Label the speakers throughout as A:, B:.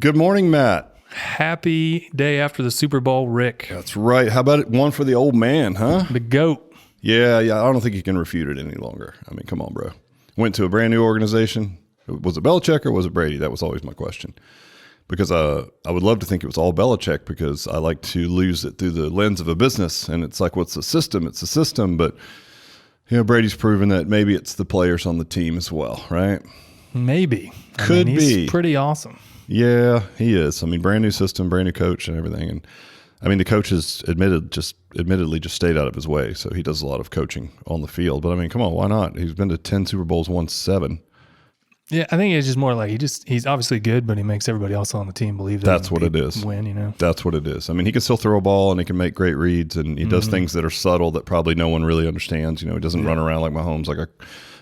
A: Good morning, Matt.
B: Happy day after the Super Bowl, Rick.
A: That's right. How about one for the old man, huh?
B: The GOAT.
A: Yeah. I don't think you can refute it any longer. I mean, come on, bro. Went to a brand new organization. Was it Belichick or was it Brady? That was always my question. Because I would love to think it was all Belichick because I like to lose it through the lens of a business. And it's like, what's the system? It's a system. But, Brady's proven that maybe it's the players on the team as well, right?
B: Maybe.
A: Could be.
B: He's pretty awesome.
A: Yeah, he is. I mean, brand new system, brand new coach and everything. And I mean, the coach has admittedly just stayed out of his way. So he does a lot of coaching on the field. But I mean, come on, why not? He's been to 10 Super Bowls, won 7.
B: Yeah, I think it's just more like he's obviously good, but he makes everybody else on the team believe that
A: that's what it is.
B: Win,
A: That's what it is. I mean, he can still throw a ball and he can make great reads and he does things that are subtle that probably no one really understands. He doesn't run around like Mahomes, like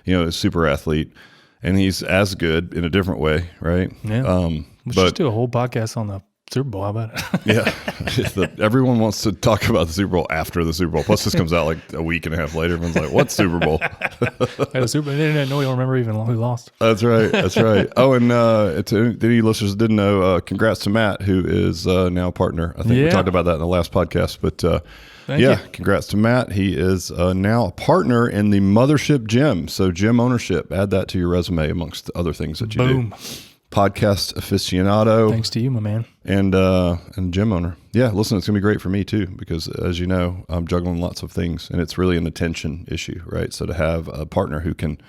A: a super athlete. And he's as good in a different way, right?
B: Yeah. We should just do a whole podcast on the Super Bowl. How about it?
A: Yeah. Everyone wants to talk about the Super Bowl after the Super Bowl. Plus, this comes out like a week and a half later. Everyone's like, what Super Bowl?
B: The Super Bowl. They didn't know. We don't remember even who lost.
A: That's right. Oh, and to any listeners that didn't know, congrats to Matt, who is now a partner. I think we talked about that in the last podcast. But
B: Thank you.
A: Congrats to Matt. He is now a partner in the Mothership Gym. So gym ownership, add that to your resume amongst the other things that you do. Podcast aficionado.
B: Thanks to you, my man.
A: And gym owner. Yeah, listen, it's going to be great for me too, because as you know, I'm juggling lots of things and it's really an attention issue, right? So to have a partner who can,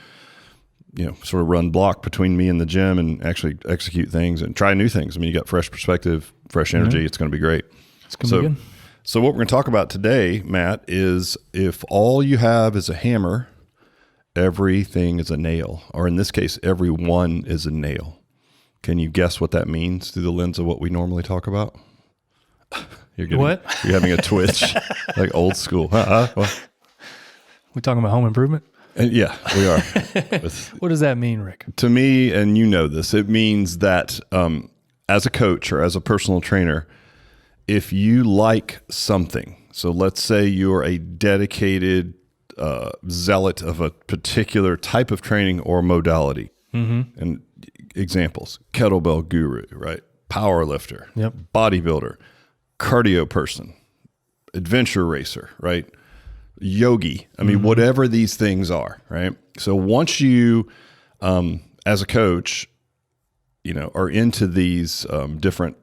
A: sort of run block between me and the gym and actually execute things and try new things. I mean, you got fresh perspective, fresh energy. It's going to be great.
B: It's going to be good.
A: So what we're going to talk about today, Matt, is if all you have is a hammer, everything is a nail, or in this case, everyone is a nail. Can you guess what that means through the lens of what we normally talk about?
B: What?
A: You're having a twitch, like old school. What?
B: We talking about home improvement?
A: Yeah, we are.
B: What does that mean, Rick?
A: To me, and you know this, it means that as a coach or as a personal trainer, if you like something, so let's say you're a dedicated zealot of a particular type of training or modality, and examples, kettlebell guru, right? Power lifter, bodybuilder, cardio person, adventure racer, right? Yogi. I mean, whatever these things are, right? So once you, as a coach, are into these different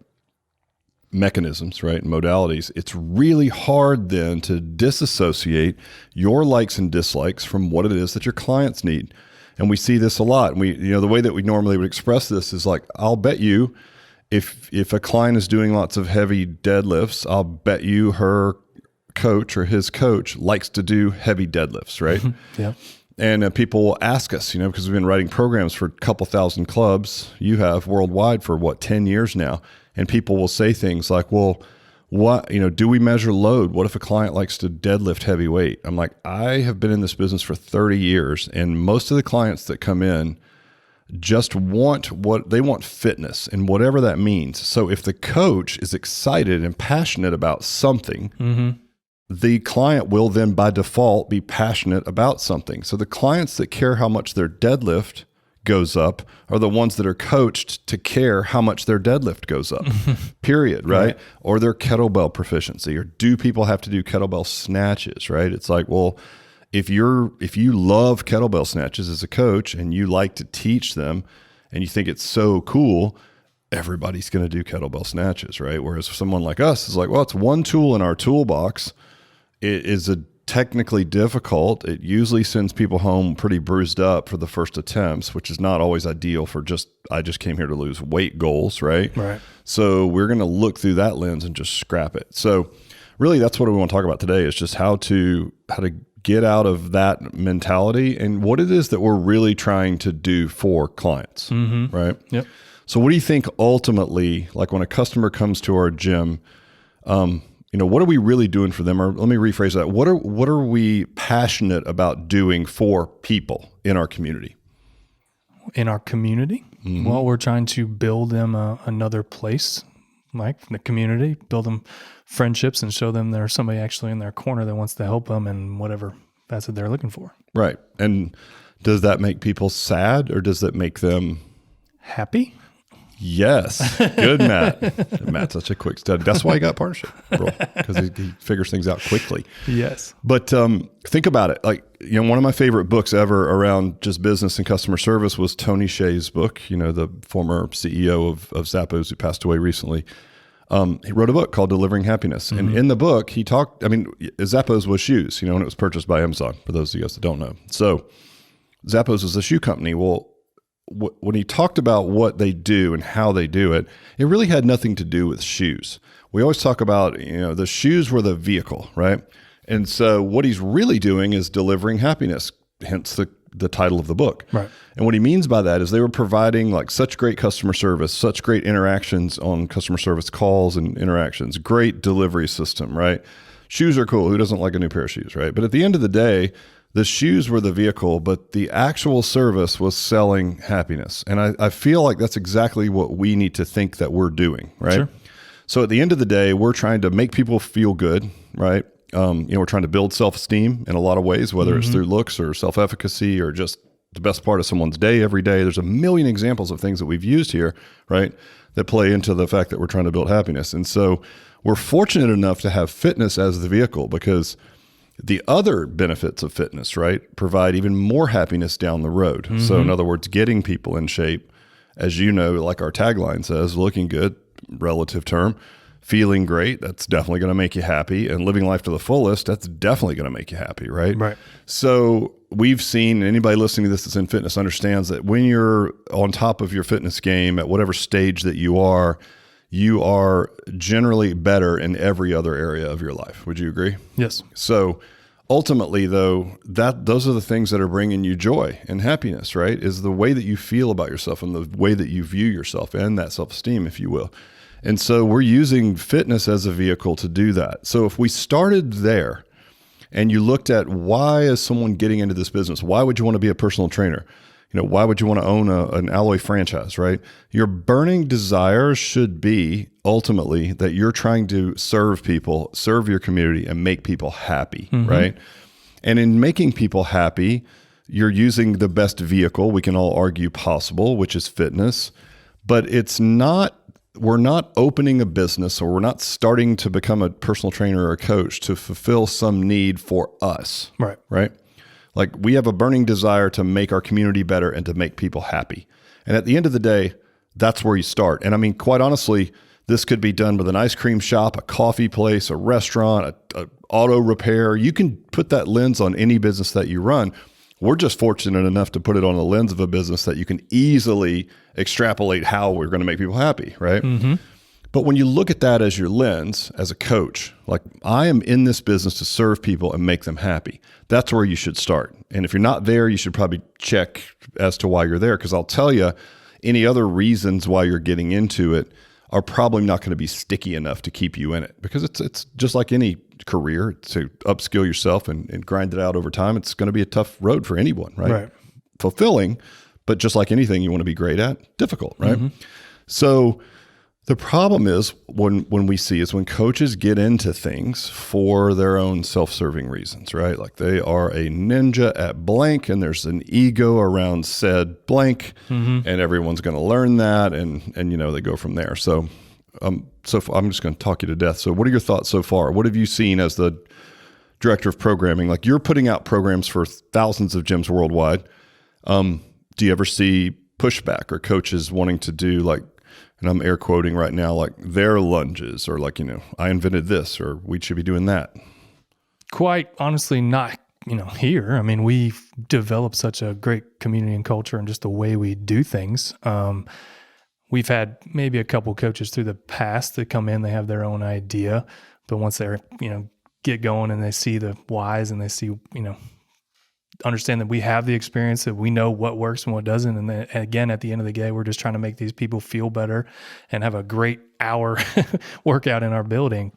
A: mechanisms, right? Modalities, it's really hard then to disassociate your likes and dislikes from what it is that your clients need. And we see this a lot. And we, the way that we normally would express this is like, I'll bet you if a client is doing lots of heavy deadlifts, I'll bet you her coach or his coach likes to do heavy deadlifts, right?
B: Yeah.
A: And people will ask us, because we've been writing programs for a couple thousand clubs. You have worldwide for 10 years now. And people will say things like, well, what, do we measure load? What if a client likes to deadlift heavy weight? I'm like, I have been in this business for 30 years. And most of the clients that come in just want fitness and whatever that means. So if the coach is excited and passionate about something, the client will then by default be passionate about something. So the clients that care how much their deadlift goes up are the ones that are coached to care how much their deadlift goes up, period, right? Or their kettlebell proficiency, or do people have to do kettlebell snatches, right? It's like, well, if you love kettlebell snatches as a coach and you like to teach them and you think it's so cool, everybody's going to do kettlebell snatches, right? Whereas someone like us is like, well, it's one tool in our toolbox. It is technically difficult. It usually sends people home pretty bruised up for the first attempts, which is not always ideal for I just came here to lose weight goals, right?
B: Right.
A: So we're going to look through that lens and just scrap it. So really that's what we want to talk about today is just how to get out of that mentality and what it is that we're really trying to do for clients, right?
B: Yep.
A: So what do you think ultimately, like when a customer comes to our gym, what are we really doing for them? Or let me rephrase that. What are we passionate about doing for people in our community?
B: In our community? Well, we're trying to build them another place, like the community, build them friendships and show them there's somebody actually in their corner that wants to help them in whatever facet they're looking for.
A: Right. And does that make people sad or does that make them
B: happy?
A: Yes. Good, Matt. Matt's such a quick study. That's why he got partnership role, because he figures things out quickly.
B: Yes.
A: But think about it. Like, one of my favorite books ever around just business and customer service was Tony Hsieh's book, the former CEO of Zappos who passed away recently. He wrote a book called Delivering Happiness. And in the book, he talked, Zappos was shoes, and it was purchased by Amazon, for those of you guys that don't know. So Zappos is a shoe company. Well, when he talked about what they do and how they do it, it really had nothing to do with shoes. We always talk about, the shoes were the vehicle, right? And so what he's really doing is delivering happiness, hence the title of the book.
B: Right.
A: And what he means by that is they were providing like such great customer service, such great interactions on customer service calls and interactions, great delivery system, right? Shoes are cool. Who doesn't like a new pair of shoes, right? But at the end of the day, the shoes were the vehicle, but the actual service was selling happiness. And I feel like that's exactly what we need to think that we're doing, right?
B: Sure.
A: So at the end of the day, we're trying to make people feel good, right? We're trying to build self-esteem in a lot of ways, whether it's through looks or self-efficacy or just the best part of someone's day every day. There's a million examples of things that we've used here, right, that play into the fact that we're trying to build happiness. And so we're fortunate enough to have fitness as the vehicle, because the other benefits of fitness, right, provide even more happiness down the road. So in other words, getting people in shape, as you know, like our tagline says, looking good, relative term, feeling great, that's definitely going to make you happy, and living life to the fullest, that's definitely going to make you happy, right?
B: Right.
A: So we've seen, anybody listening to this that's in fitness understands that when you're on top of your fitness game at whatever stage that you are generally better in every other area of your life. Would you agree?
B: Yes.
A: So ultimately, though, those are the things that are bringing you joy and happiness, right? Is the way that you feel about yourself and the way that you view yourself and that self-esteem, if you will. And so we're using fitness as a vehicle to do that. So if we started there and you looked at why is someone getting into this business? Why would you want to be a personal trainer? Why would you want to own an alloy franchise, right? Your burning desire should be ultimately that you're trying to serve people, serve your community, and make people happy, right? And in making people happy, you're using the best vehicle we can all argue possible, which is fitness. But we're not opening a business, or we're not starting to become a personal trainer or a coach to fulfill some need for us, right? Like, we have a burning desire to make our community better and to make people happy. And at the end of the day, that's where you start. And quite honestly, this could be done with an ice cream shop, a coffee place, a restaurant, a auto repair. You can put that lens on any business that you run. We're just fortunate enough to put it on the lens of a business that you can easily extrapolate how we're going to make people happy, right? But when you look at that as your lens, as a coach, like, I am in this business to serve people and make them happy. That's where you should start. And if you're not there, you should probably check as to why you're there, because I'll tell you, any other reasons why you're getting into it are probably not going to be sticky enough to keep you in it, because it's just like any career. To upskill yourself and grind it out over time, it's going to be a tough road for anyone, right? Fulfilling, but just like anything you want to be great at, difficult, right? So the problem is when coaches get into things for their own self-serving reasons, right? Like, they are a ninja at blank, and there's an ego around said blank, and everyone's going to learn that, and they go from there. So I'm just going to talk you to death. So what are your thoughts so far? What have you seen as the director of programming? Like, you're putting out programs for thousands of gyms worldwide. Do you ever see pushback or coaches wanting to do, like, and I'm air quoting right now, like, their lunges, or like, I invented this, or we should be doing that?
B: Quite honestly, not, here. We've developed such a great community and culture and just the way we do things. We've had maybe a couple coaches through the past that come in, they have their own idea, but once they're, get going and they see the whys and they see, understand that we have the experience, that we know what works and what doesn't. And then again, at the end of the day, we're just trying to make these people feel better and have a great hour workout in our building.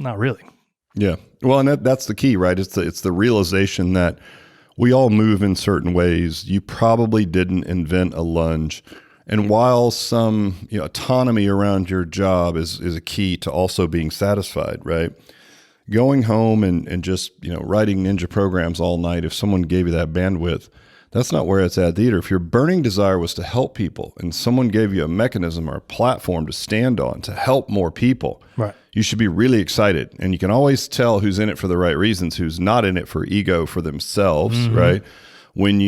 B: Not really. Yeah.
A: Well, and that's the key, right? It's the realization that we all move in certain ways. You probably didn't invent a lunge. And while some autonomy around your job is a key to also being satisfied, right? Going home and just, writing ninja programs all night, if someone gave you that bandwidth, That's not where it's at either. If your burning desire was to help people and someone gave you a mechanism or a platform to stand on to help more people,
B: Right.
A: you should be really excited. And you can always tell who's in it for the right reasons, who's not in it for ego for themselves, right? When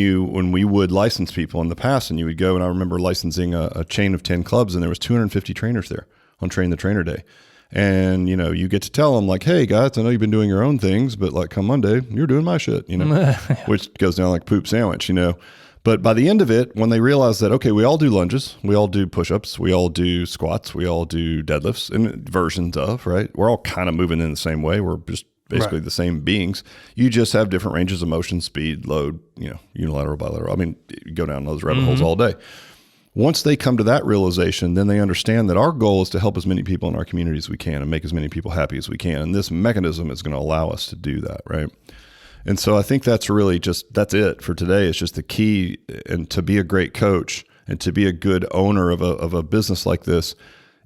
A: we would license people in the past, and you would go, and I remember licensing a chain of 10 clubs, and there was 250 trainers there on Train the Trainer Day. And, you get to tell them like, hey guys, I know you've been doing your own things, but like come Monday, you're doing my shit, which goes down like poop sandwich, But by the end of it, when they realize that, okay, we all do lunges, we all do push-ups, we all do squats, we all do deadlifts and versions of, right? We're all kind of moving in the same way. We're just basically the same beings. You just have different ranges of motion, speed, load, unilateral, bilateral. I mean, you go down those rabbit holes all day. Once they come to that realization, then they understand that our goal is to help as many people in our community as we can and make as many people happy as we can. And this mechanism is going to allow us to do that, right? And so I think that's really that's it for today. It's just the key, and to be a great coach and to be a good owner of a business like this,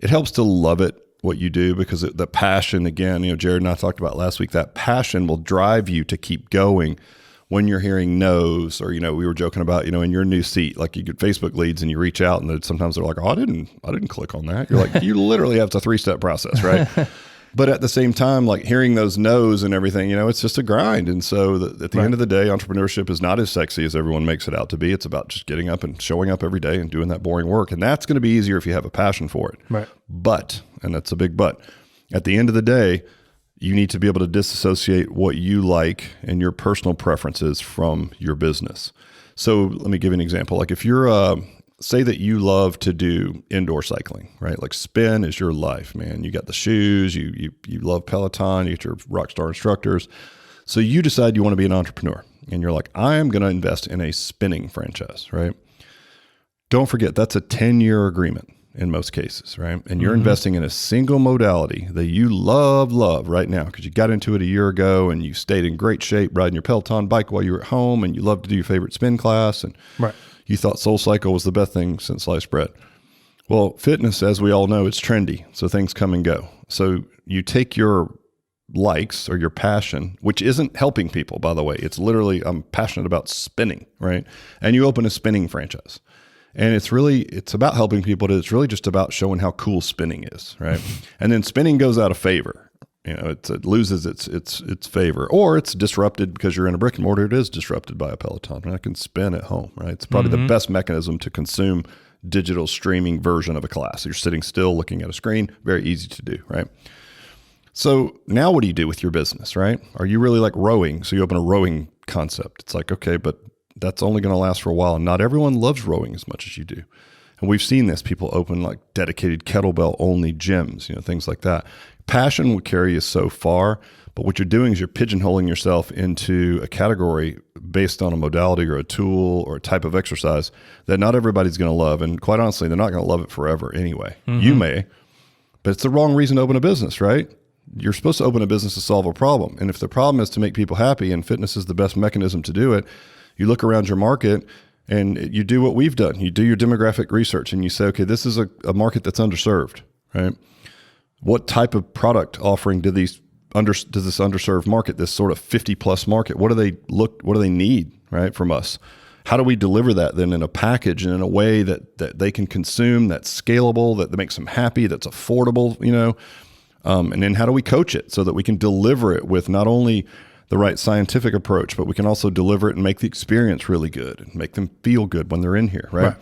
A: it helps to love it, what you do, because the passion, again, Jared and I talked about last week, that passion will drive you to keep going when you're hearing no's, or, we were joking about, in your new seat, like you get Facebook leads and you reach out and sometimes they're like, oh, I didn't click on that. You're like, you literally have a 3-step process, right? But at the same time, like hearing those no's and everything, it's just a grind. And so at the end of the day, entrepreneurship is not as sexy as everyone makes it out to be. It's about just getting up and showing up every day and doing that boring work. And that's going to be easier if you have a passion for it.
B: Right.
A: But, and that's a big but, at the end of the day, you need to be able to disassociate what you like and your personal preferences from your business. So let me give you an example. Like if you're say that you love to do indoor cycling, right? Like spin is your life, man. You got the shoes, you love Peloton, you get your rock star instructors. So you decide you want to be an entrepreneur and you're like, I am going to invest in a spinning franchise, right? Don't forget, that's a 10-year agreement in most cases, right? And you're investing in a single modality that you love right now because you got into it a year ago and you stayed in great shape riding your Peloton bike while you were at home and you love to do your favorite spin class and you thought SoulCycle was the best thing since sliced bread. Well, fitness, as we all know, it's trendy, so things come and go. So you take your likes or your passion, which isn't helping people, by the way. It's literally, I'm passionate about spinning, right? And you open a spinning franchise. And it's about helping people, but it's really just about showing how cool spinning is, right? And then spinning goes out of favor. It loses its favor, or it's disrupted because you're in a brick and mortar. It is disrupted by a Peloton. I can spin at home, right? It's probably the best mechanism to consume digital streaming version of a class. You're sitting still looking at a screen, very easy to do, right? So now what do you do with your business, right? Are you really like rowing? So you open a rowing concept. It's like, okay, but that's only going to last for a while. And not everyone loves rowing as much as you do. And we've seen this. People open like dedicated kettlebell only gyms, things like that. Passion will carry you so far, but what you're doing is you're pigeonholing yourself into a category based on a modality or a tool or a type of exercise that not everybody's going to love. And quite honestly, they're not going to love it forever anyway. You may, but it's the wrong reason to open a business, right? You're supposed to open a business to solve a problem. And if the problem is to make people happy and fitness is the best mechanism to do it, you look around your market and you do what we've done. You do your demographic research and you say, okay, this is a market that's underserved, right? What type of product offering does this underserved market, this sort of 50 plus market, what do they need, right, from us? How do we deliver that then in a package and in a way that they can consume, that's scalable, that makes them happy, that's affordable, and then how do we coach it so that we can deliver it with not only the right scientific approach, but we can also deliver it and make the experience really good and make them feel good when they're in here, right?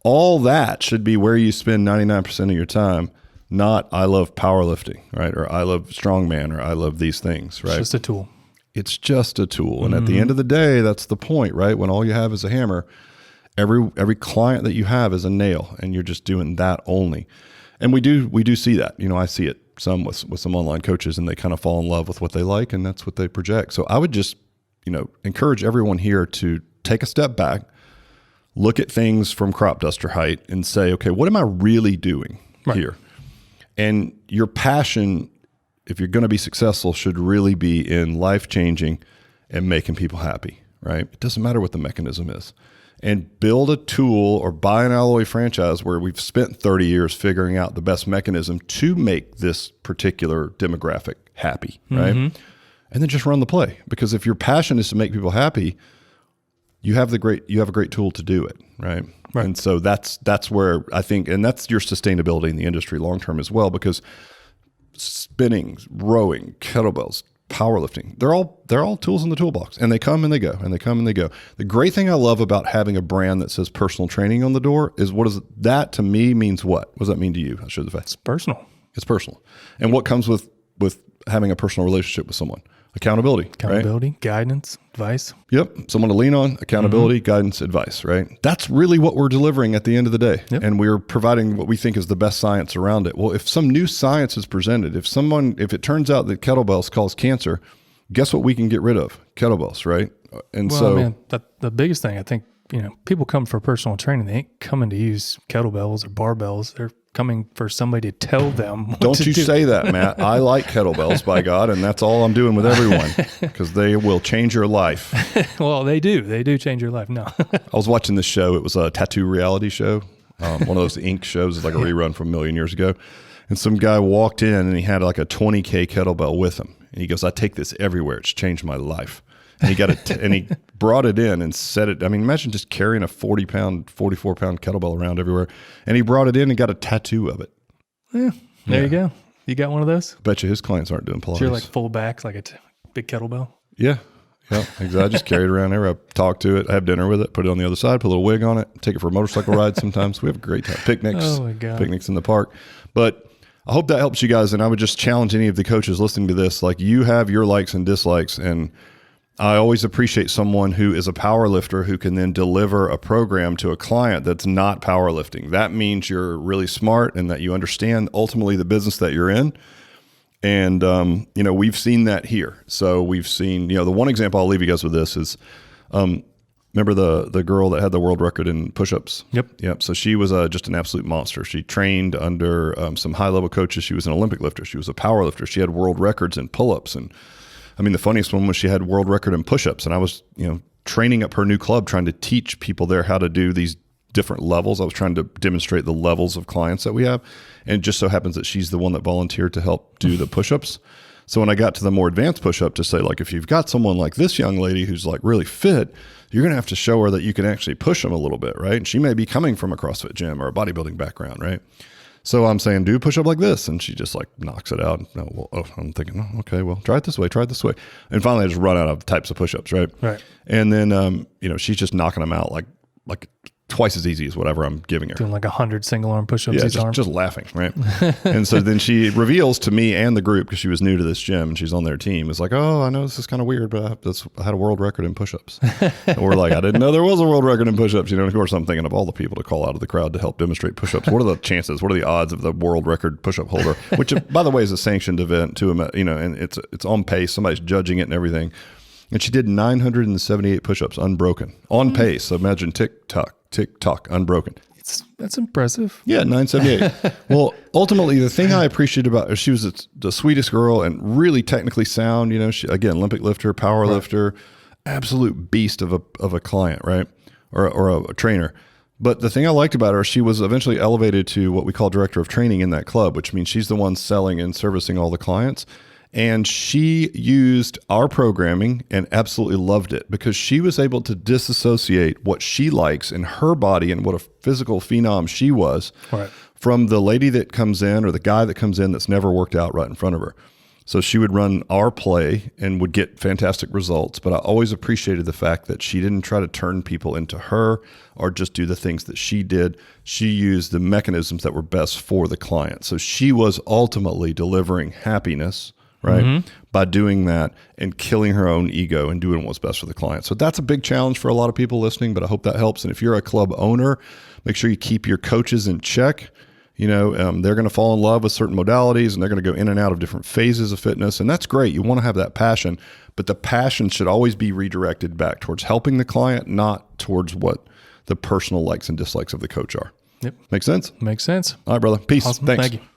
A: All that should be where you spend 99% of your time, not I love powerlifting, right? Or I love strongman, or I love these things, right?
B: It's just a tool.
A: It's just a tool. And at the end of the day, that's the point, right? When all you have is a hammer, every client that you have is a nail, and you're just doing that only. And we do see that. I see it some with some online coaches, and they kind of fall in love with what they like, and that's what they project. So I would just, encourage everyone here to take a step back, look at things from crop duster height and say, okay, what am I really doing here? And your passion, if you're going to be successful, should really be in life-changing and making people happy, right? It doesn't matter what the mechanism is. And build a tool or buy an alloy franchise where we've spent 30 years figuring out the best mechanism to make this particular demographic happy, right? And then just run the play. Because if your passion is to make people happy, you have a great tool to do it, right?
B: Right.
A: And so that's where I think, and that's your sustainability in the industry long term as well, because spinning, rowing, kettlebells, powerlifting, they're all tools in the toolbox, and they come and they go, and they come and they go. The great thing I love about having a brand that says personal training on the door is that to me means what? What does that mean to you? I should have
B: It's personal.
A: It's personal. And what comes with having a personal relationship with someone? Accountability, right?
B: Guidance, advice.
A: Yep. Someone to lean on, accountability, guidance, advice, right? That's really what we're delivering at the end of the day.
B: Yep.
A: And we're providing what we think is the best science around it. Well, if some new science is presented, if it turns out that kettlebells cause cancer, guess what we can get rid of? Kettlebells, right? And
B: the biggest thing, I think, people come for personal training. They ain't coming to use kettlebells or barbells. They're coming for somebody to tell them what
A: don't
B: to
A: you
B: do.
A: say that, Matt. I like kettlebells, by God, and that's all I'm doing with everyone, because they will change your life.
B: Well, they do change your life. No.
A: I was watching this show. It was a tattoo reality show, one of those ink shows. It's like a rerun from a million years ago. And some guy walked in and he had like a 20K kettlebell with him. And he goes, I take this everywhere. It's changed my life. And he got it, and he brought it in and set it. I mean, imagine just carrying a 44-pound kettlebell around everywhere. And he brought it in and got a tattoo of it.
B: Yeah, there you go. You got one of those?
A: Bet you his clients aren't doing Pilates.
B: So you're like full back, like a big kettlebell?
A: Yeah. Yeah, exactly. I just carry it around everywhere. I talk to it. I have dinner with it, put it on the other side, put a little wig on it, take it for a motorcycle ride sometimes. We have a great time. Picnics.
B: Oh, my God.
A: Picnics in the park. But I hope that helps you guys. And I would just challenge any of the coaches listening to this, like, you have your likes and dislikes. And I always appreciate someone who is a power lifter who can then deliver a program to a client that's not powerlifting. That means you're really smart and that you understand ultimately the business that you're in. And, we've seen that here. So we've seen, the one example I'll leave you guys with this is, remember the girl that had the world record in push-ups? Yep. So she was just an absolute monster. She trained under some high-level coaches. She was an Olympic lifter. She was a power lifter. She had world records in pull-ups. And I mean, the funniest one was she had world record in push-ups. And I was, training up her new club, trying to teach people there how to do these different levels. I was trying to demonstrate the levels of clients that we have. And it just so happens that she's the one that volunteered to help do the push-ups. So when I got to the more advanced push-up, to say, like, if you've got someone like this young lady who's like really fit, you're going to have to show her that you can actually push them a little bit, right? And she may be coming from a CrossFit gym or a bodybuilding background, right? So I'm saying, do a push-up like this. And she just like knocks it out. I'm thinking, okay, well, try it this way. And finally I just run out of types of push-ups, right?
B: Right.
A: And then, she's just knocking them out like twice as easy as whatever I'm giving her.
B: Doing like 100 single arm push-ups
A: each
B: arm.
A: Just laughing, right? And so then she reveals to me and the group, because she was new to this gym and she's on their team, it's like, oh, I know this is kind of weird, but I had a world record in push-ups. And we're like, I didn't know there was a world record in push-ups. Of course, I'm thinking of all the people to call out of the crowd to help demonstrate push-ups. What are the chances? What are the odds of the world record push-up holder, which, by the way, is a sanctioned event too, and it's on pace. Somebody's judging it and everything. And she did 978 push-ups unbroken on pace. So imagine tick tock, unbroken.
B: That's impressive.
A: Yeah, 978. Well, ultimately, the thing I appreciated about her, she was the sweetest girl and really technically sound. She, again, Olympic lifter, power lifter, absolute beast of a client, right? Or a trainer. But the thing I liked about her, she was eventually elevated to what we call director of training in that club, which means she's the one selling and servicing all the clients. And she used our programming and absolutely loved it, because she was able to disassociate what she likes in her body and what a physical phenom she was from the lady that comes in or the guy that comes in that's never worked out right in front of her. So she would run our play and would get fantastic results. But I always appreciated the fact that she didn't try to turn people into her or just do the things that she did. She used the mechanisms that were best for the client. So she was ultimately delivering happiness, right? By doing that and killing her own ego and doing what's best for the client. So that's a big challenge for a lot of people listening, but I hope that helps. And if you're a club owner, make sure you keep your coaches in check. They're going to fall in love with certain modalities and they're going to go in and out of different phases of fitness. And that's great. You want to have that passion, but the passion should always be redirected back towards helping the client, not towards what the personal likes and dislikes of the coach are.
B: Yep.
A: Make sense?
B: Makes sense.
A: All right, brother. Peace.
B: Awesome.
A: Thanks.
B: Thank you.